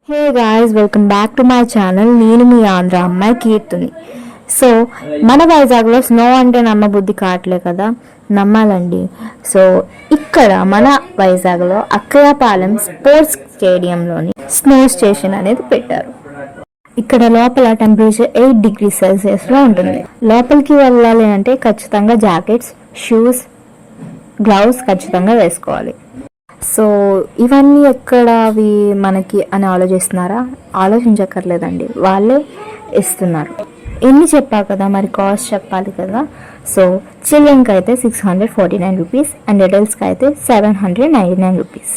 Hey guys, welcome back to my channel. నేను మీ ఆంధ్ర అమ్మాయి కీర్తిని. సో మన వైజాగ్లో స్నో అంటే నమ్మబుద్ధి కావట్లే కదా, నమ్మాలండి. సో ఇక్కడ మన వైజాగ్లో అక్కయ్యపాలెం స్పోర్ట్స్ స్టేడియంలోని స్నో స్టేషన్ అనేది పెట్టారు. ఇక్కడ లోపల టెంపరేచర్ 8 degrees Celsius ఉంటుంది. లోపలికి వెళ్ళాలి అంటే ఖచ్చితంగా జాకెట్స్, షూస్, గ్లౌస్ ఖచ్చితంగా వేసుకోవాలి. సో ఇవన్నీ ఎక్కడ అవి మనకి అని ఆలోచిస్తున్నారా? ఆలోచించక్కర్లేదండి, వాళ్ళే ఇస్తున్నారు. ఎన్ని చెప్పా కదా, మరి కాస్ట్ చెప్పాలి కదా. సో చిల్డ్రన్కి అయితే 649 రూపీస్ అండ్ అడల్ట్స్కి అయితే 799 రూపీస్.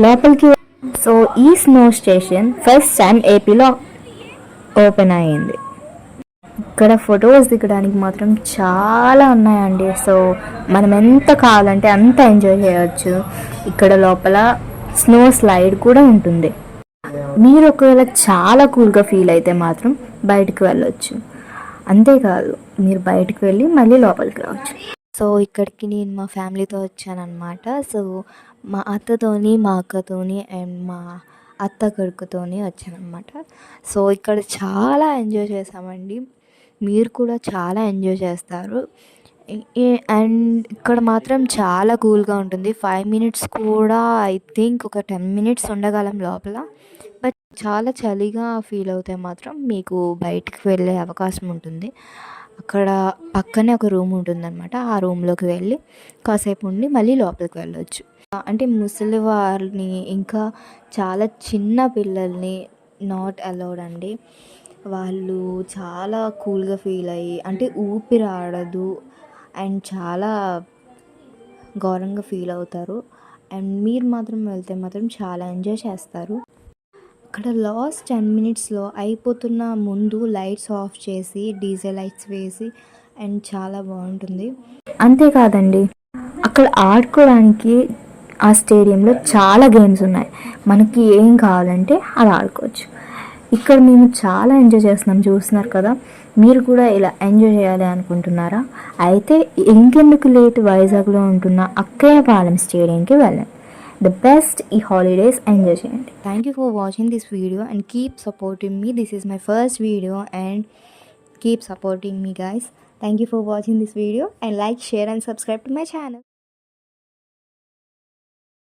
లోపలికి సో ఈ స్నో స్టేషన్ ఫస్ట్ టైం ఏపీలో ఓపెన్ అయ్యింది. ఇక్కడ ఫొటోస్ దిగడానికి మాత్రం చాలా ఉన్నాయండి. సో మనం ఎంత కావాలంటే అంత ఎంజాయ్ చేయవచ్చు. ఇక్కడ లోపల స్నో స్లైడ్ కూడా ఉంటుంది. మీరు ఒకవేళ చాలా కూల్గా ఫీల్ అయితే మాత్రం బయటకు వెళ్ళొచ్చు. అంతేకాదు, మీరు బయటకు వెళ్ళి మళ్ళీ లోపలికి రావచ్చు. సో ఇక్కడికి నేను మా ఫ్యామిలీతో వచ్చానమాట. సో మా అత్తతోని, మా అక్కతోని అండ్ మా అత్త కొడుకుతోని వచ్చానమాట. సో ఇక్కడ చాలా ఎంజాయ్ చేసామండి. మీరు కూడా చాలా ఎంజాయ్ చేస్తారు. అండ్ ఇక్కడ మాత్రం చాలా కూల్గా ఉంటుంది. 5 minutes కూడా ఐ థింక్ ఒక 10 minutes ఉండగలం లోపల. బట్ చాలా చలిగా ఫీల్ అవుతే మాత్రం మీకు బయటికి వెళ్ళే అవకాశం ఉంటుంది. అక్కడ పక్కనే ఒక రూమ్ ఉంటుందన్నమాట. ఆ రూమ్లోకి వెళ్ళి కాసేపు ఉండి మళ్ళీ లోపలికి వెళ్ళొచ్చు. అంటే ముసలి వారిని ఇంకా చాలా చిన్న పిల్లల్ని నాట్ అలౌడ్ అండి. వాళ్ళు చాలా కూల్గా ఫీల్ అయ్యి, అంటే ఊపిరి ఆడదు అండ్ చాలా ఘోరంగా ఫీల్ అవుతారు. అండ్ మీరు మాత్రం వెళ్తే మాత్రం చాలా ఎంజాయ్ చేస్తారు. అక్కడ లాస్ట్ 10 minutesలో అయిపోతున్న ముందు లైట్స్ ఆఫ్ చేసి డీజే లైట్స్ వేసి అండ్ చాలా బాగుంటుంది. అంతేకాదండి, అక్కడ ఆడుకోవడానికి ఆ స్టేడియంలో చాలా గేమ్స్ ఉన్నాయి. మనకి ఏం కావాలంటే అది ఆడుకోవచ్చు. ఇక్కడ మేము చాలా ఎంజాయ్ చేస్తున్నాం, చూస్తున్నారు కదా. మీరు కూడా ఇలా ఎంజాయ్ చేయాలి అనుకుంటున్నారా? అయితే ఇంకెందుకు లేట్, వైజాగ్లో ఉంటున్న అక్కయ్యపాలెం స్టేడియంకి వెళ్ళండి. ద బెస్ట్ ఈ హాలిడేస్ ఎంజాయ్ చేయండి. Thank you for watching this video and keep supporting me. This is my first video and keep supporting me guys. Thank you for watching this video and like, share and subscribe to my channel.